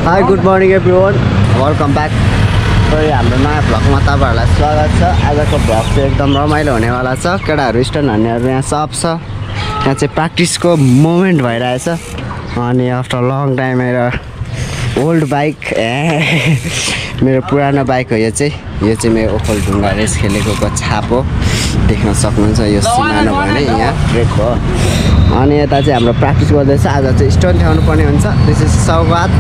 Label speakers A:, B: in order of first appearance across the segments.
A: Hi, good morning everyone. Welcome back. हाम्रो नयाँ भ्लगमा तपाईहरुलाई स्वागत छ। आजको भ्लग चाहिँ एकदम रमाइलो हुनेवाला छ। केटाहरु स्टन हान्नेहरु यहाँ सब छ। यहाँ चाहिँ प्र्याक्टिसको मोमेन्ट भइरहेछ। अनि आफ्टर लङ टाइम मेरो ओल्ड बाइक मेरो पुरानो बाइक हो यो चाहिँ मेरो ओखलढुङ्गा रेस खेलेको छाप हो। देख्न सक्नुहुन्छ यो सिमानो भने यहाँ ब्रेक हो। अनि यता चाहिँ हाम्रो प्र्याक्टिस गर्दैछ। आज चाहिँ स्टोन ल्याउनु पर्ने हुन्छ। दिस इज सौगात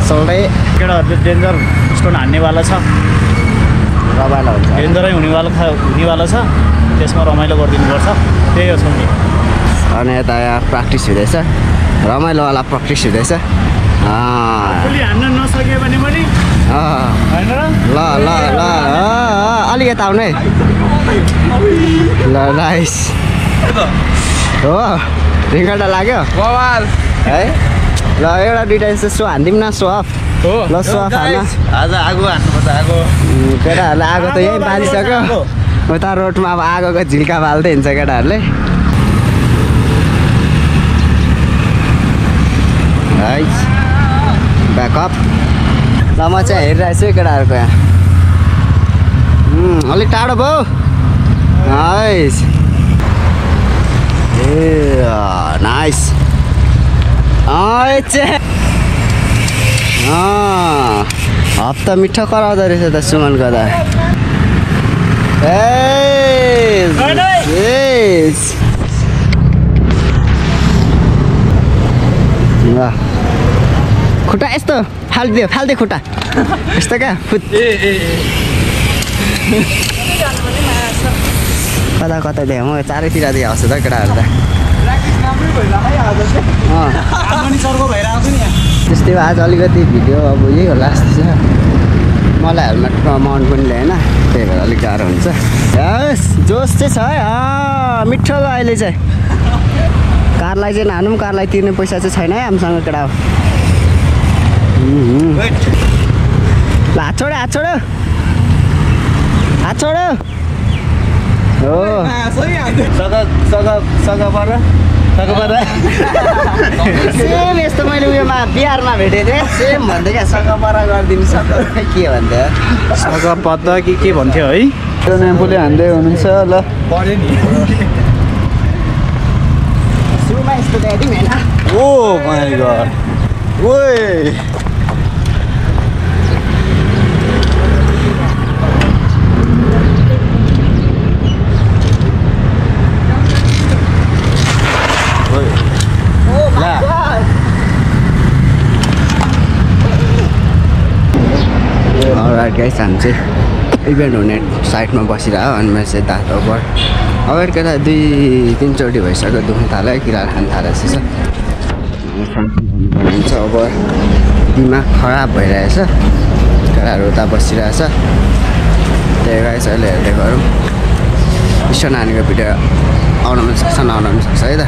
A: सोल्डे
B: केटाहरु डेन्जर स्टोन हान्नेवाला छ।
A: रमाइलो हुन्छ।
B: डेन्जरै हुनेवाला छ। त्यसमा रमाइलो गरिदिनुपर्छ। त्यही हो नि।
A: अनि यता यहाँ प्र्याक्टिस हुँदैछ। रमाइलोवाला प्र्याक्टिस हुँदैछ।
B: पुलि हान्न नसके भने पनि हैन र
A: ल ल ल अलि यता आउनु है। ल नाइस हो रिङ्गटा लाग्यो
C: बवाल
A: है। ल एउटा दुइटा जस्तो सो हान्दिउँ न सो अफ
B: हो।
A: ल सो अफ हान्न।
C: आज आगो हान्नुपर्छ। आगो
A: केटाहरूले आगो त यहीँ बालिसक्यो। उता रोडमा अब आगोको झिल्का बाल्दै हिँड्छ केटाहरूले। है ब्याकअप ल म चाहिँ हेरिरहेको छु केटाहरूको यहाँ। अलिक टाढो भयो। नाइस ए नाइस हप्ता मिठो कराउँदो रहेछ त सुमनको त। ल खुट्टा यस्तो फाल्दियो खुट्टा यस्तो क्या फुट कता देख म चारैतिर दिए आउँछु त केटाहरू त। त्यस्तै हो। आज अलिकति भिडियो अब यही होला जस्तो छ। मलाई हेलमेटको अमाउन्ट पनि ल्याएन त्यही भएर अलिक गाह्रो हुन्छ। यस जोस चाहिँ छ है। मिठो ल अहिले चाहिँ कारलाई चाहिँ नानौँ। कारलाई तिर्ने पैसा चाहिँ छैन है हामीसँग केटा हो। ल हात छोड्यो हो सेम यस्तो मैले उयोमा बिहारमा भेटेको थिएँ। सेम भन्दै क्या सगपरा गरिदिनु सक्छ के भन्थ्यो
B: सगपत्ता के भन्थ्यो है।
C: नेम्पोले हान्दै हुनुहुन्छ ल
B: पढ्यो नि
A: सुरुमा यस्तो ल्याइदिउँ होइन।
C: ओ माय गॉड ओए
A: अलराइट गाइस हामी चाहिँ इभेन्ट हुने साइडमा बसिरह्यो। अनि मैले चाहिँ दाँत ओभर अगाडि केटा 2-3 चोटि भइसक्यो दुख्न थाल्यो है। किरा खान थालेको छ। हुन्छ अब दिमाग खराब भइरहेछ। केटाहरू उता बसिरहेछ। त्यही गाइस अहिले हेर्दै गरौँ। स्टोन हानेको भिडियो आउन पनि सक्छ नआउन पनि सक्छ है त।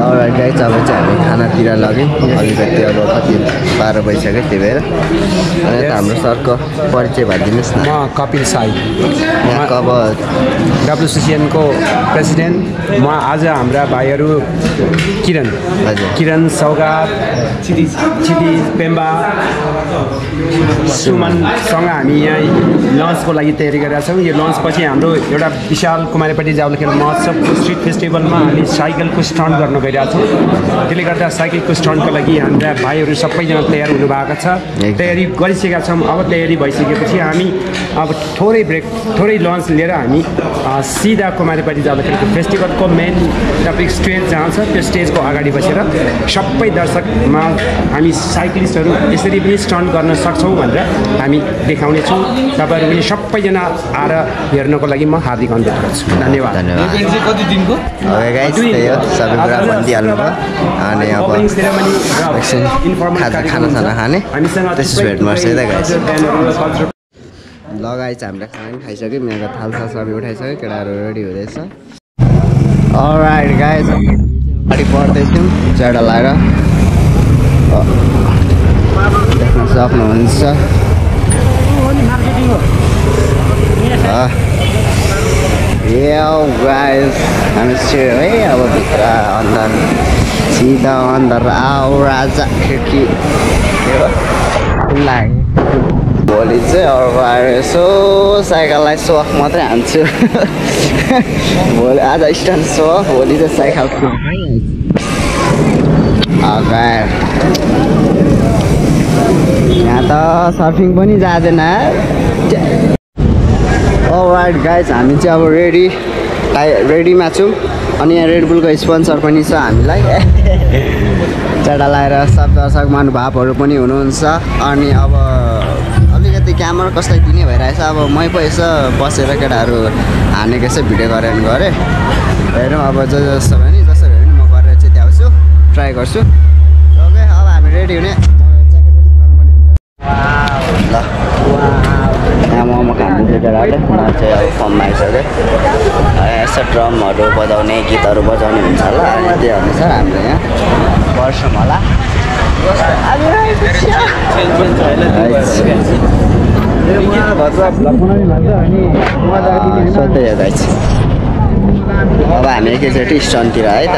A: अलराइट गाइस अब चाहिँ हामी खानातिर लाग्यौँ। अलिकति अब कति 12 बजिसक्यो त्यही भएर। अनि यता हाम्रो सरको परिचय भनिदिनुहोस् न।
D: म कपिल साई
A: यहाँको अब
D: WCCN को प्रेसिडेन्ट। म आज हाम्रा भाइहरू किरण सौगात क्षितिज पेम्बा सुमनसँग हामी यहाँ लन्चको लागि तयारी गरिरहेका छौँ। यो लन्च पछि हाम्रो एउटा विशाल कुमारीपट्टि जावल खेल महोत्सव स्ट्रिट फेस्टिभलमा हामी साइकलको स्टन्ट गर्न गइरहेका छौँ। त्यसले गर्दा साइकलको स्टन्टको लागि हाम्रा भाइहरू सबैजना तयार हुनुभएको छ। तयारी गरिसकेका छौँ। अब तयारी भइसकेपछि हामी अब थोरै लन्च लिएर हामी सिधा कुमारीपट्टि जावल खेलको फेस्टिभलको मेन टपिक स्टेज जहाँ छ त्यो स्टेजको अगाडि बसेर सबै दर्शकमा हामी साइक्लिस्टहरू यसरी पनि स्टन्ट गर्न सक्छौँ भनेर हामी देखाउनेछौँ। तपाईँहरू पनि सबैजना आएर हेर्नको लागि म हार्दिक अनुरोध गर्छु। धन्यवाद।
C: कति दिनको
A: गाइस त्यही हो सबै कुरा भनिदिइहाल्नु भयो। अनि अब एकछिन खाना खाने त्यसो भेट मर्छ है त गाइस। ल गाइस हामीले खाना पनि खाइसक्यौँ। मेरो थालसा सबै उठाइसक्यो। केटाहरू रेडी हुँदैछ। अलराइट गाइस अगाडि बढ्दैछौँ ज्याडा लगाएर। देख्न सक्नुहुन्छ गाइस हामी चाहिँ है अब भित्र अंदर सीधा अंदर आओ राजा खिड्की खुल्ला भोलि चाहिँ अब आएर यसो साइकललाई सोख मात्रै हान्छु भोलि आज स्ट्यान्ड सोख भोलि चाहिँ साइकल यहाँ त सर्फिङ पनि जाँदैन अलराइट गाइज हामी चाहिँ अब रेडीमा छौँ अनि यहाँ रेडबुलको स्पोन्सर पनि छ हामीलाई चेडा लगाएर सब दर्शक महानुभावहरू पनि हुनुहुन्छ अनि अब अलिकति क्यामेरा कसलाई दिने भइरहेछ अब मै पो यसो बसेर केटाहरू हानेको यसो भिडियो गरेर गरेँ हेरौँ अब जस्तो भयो नि जसरी भयो नि म गरेर चाहिँ देखाउँछु ट्राई गर्छु ओके अब हामी रेडी हुने ल यहाँ मोमो खानु चाहिँ केटाहरूले म चाहिँ अब फर्ममा आइसक्यो यसो ड्रमहरू बजाउने गीतहरू बजाउने हुन्छ होला अनि त्यो अनुसार हाम्रो यहाँ गर्छौँ होला सोध्दै हेर्दा अब हामी एकैचोटि स्टनतिर है त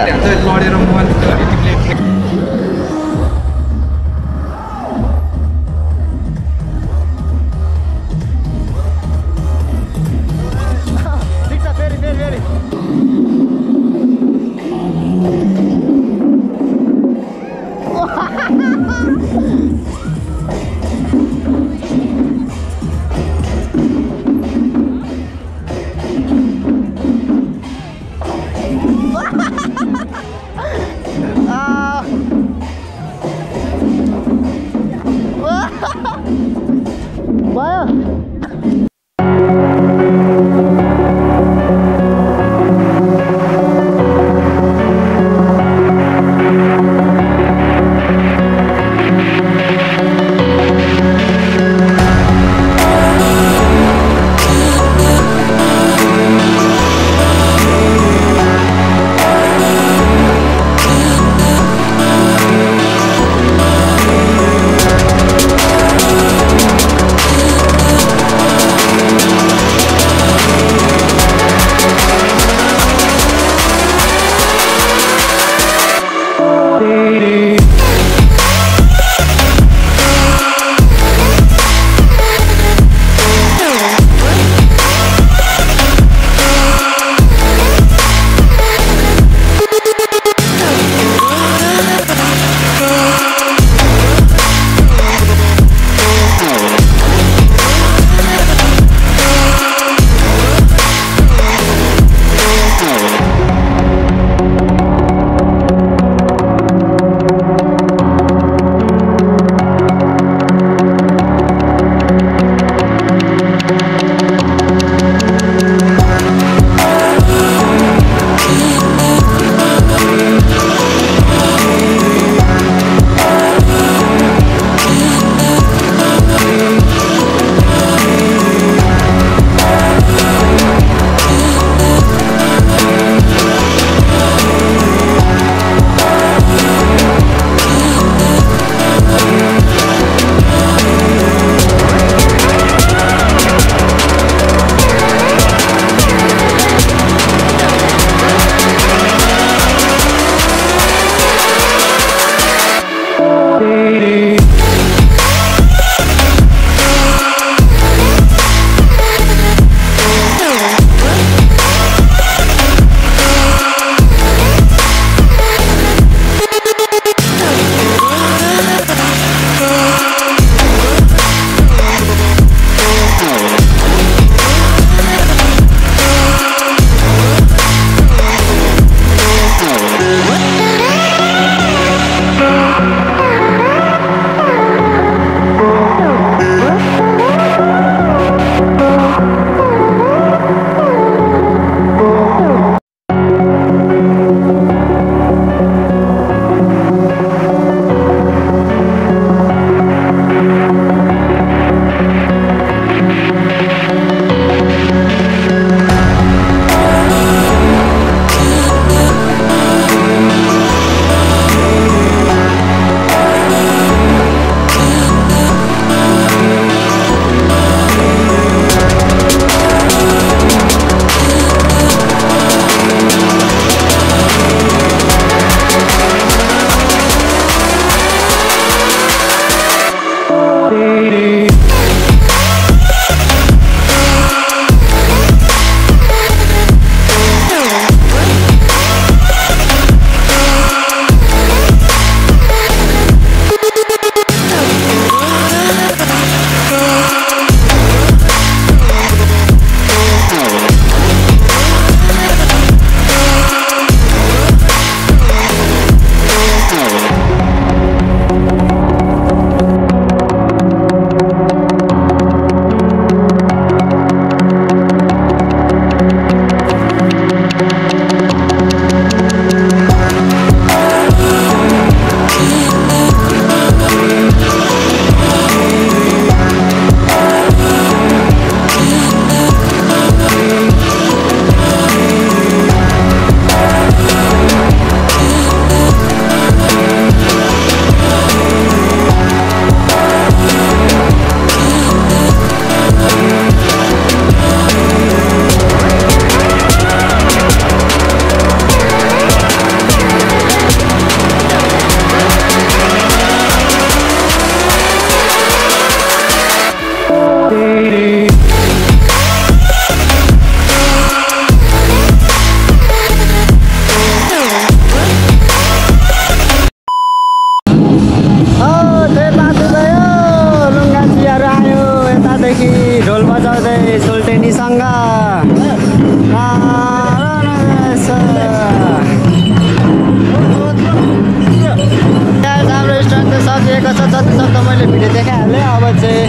A: दिएको छ जतिसक्दो मैले भिडियो देखाइहालेँ। अब चाहिँ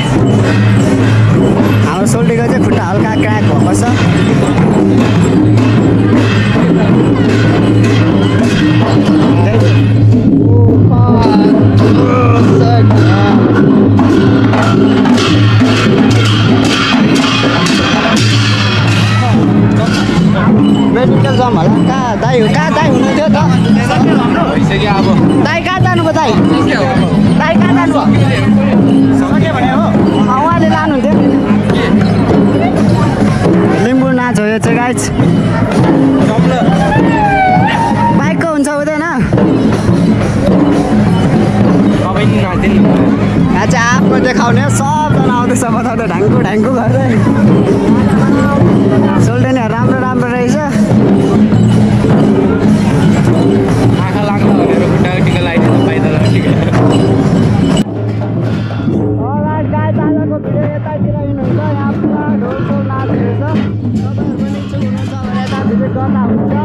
A: हाम्रो सोल्टीको चाहिँ खुट्टा हल्का क्र्याक भएको छ। मेडिकल जाम होला कहाँ दाइ हुनुहुन्थ्यो त
C: भइसक्यो अब
A: दाइ कहाँ जानुभयो दाइ कहाँ जानुभयो
B: सक्यो भने हो
A: उहाँले लानुहुन्थ्यो लिम्बू नाच हो यो चाहिँ गाइज बाइकको हुन्छ हुँदैन यहाँ चाहिँ आफ्नो देखाउने सबजना आउँदैछ बताउँदै ढाङ्कु गर्दै सोल्टेनीहरू राम्रो राम्रो रहेछ
C: आँखा लाग्दा भनेर खुट्टाको टिका लगाइदिनु पाइँदैन टिका
A: आजको भिडियो यतातिर हिँड्नुहुन्छ यहाँ पुरा ढोलसोल नाच्दैछ तपाईँहरू पनि इच्छुक हुनुहुन्छ भने यता भिजिट गर्दा हुन्छ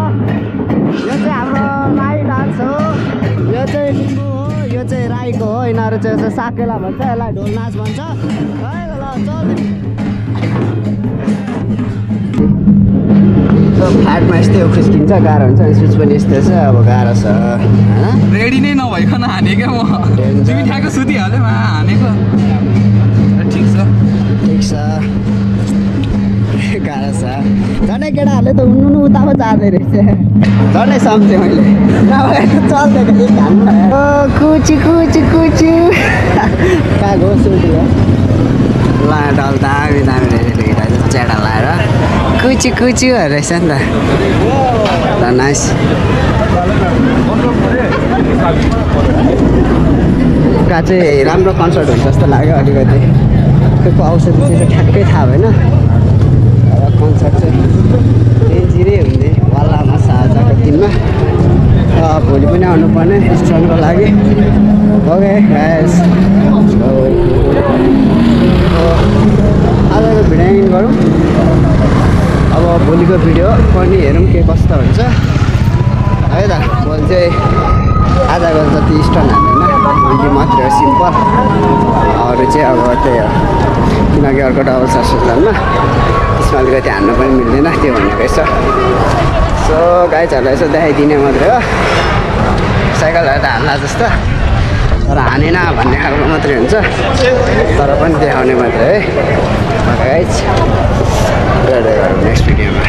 A: यो चाहिँ हाम्रो राई डान्स हो यो चाहिँ लिम्बू हो यो चाहिँ राईको हो यिनीहरू चाहिँ यसो साकेला भन्छ यसलाई ढोल नाच भन्छ है ल चल्दै फ्ल्याटमा यस्तै उखिस्किन्छ गाह्रो हुन्छ स्विच पनि यस्तै छ अब गाह्रो छ होइन
C: रेडी नै नभइकन हानेको म तिमी ठ्याक्क सुतिहाल्यो हानेको ठिक छ गाह्रो छ झन्डै केटाहरूले त उन्नु उता पो जाँदै रहेछ झन्डै सम्झेँ मैले नभए चल्दैन कुचु कहाँ गयो सुल्टी ल डल दामी रहेछ केटा च्याडा लाएर कुचु रहेछ नि त नाइस कहाँ चाहिँ राम्रो कन्सर्ट हुन्छ जस्तो लाग्यो अलिकति त्यसको औषधि चाहिँ ठ्याक्कै थाहा भएन र कन्सर्ट चाहिँ डेन्जिरै हुने वालामा साझाको दिनमा भोलि पनि आउनुपर्ने स्ट्रङको लागि ओके गाइस आजको भिडियो एन्ड गरौँ अब भोलिको भिडियो पनि हेरौँ के कस्तो हुन्छ है त भोलि चाहिँ आजको जति स्टन हान्दैन भोलि मात्रै हो सिम्पल अरू चाहिँ अब त्यही हो किनकि अर्को डबल सस्तानमा त्यसमा अलिकति हान्नु पनि मिल्दैन त्यो भनेको छ सो गाइजहरूलाई यसो देखाइदिने मात्रै हो साइकलहरू त हाल्ला जस्तो तर हानेन भन्ने खालको मात्रै हुन्छ तर पनि देखाउने मात्रै है गाइज नेक्स्ट भिडियोमा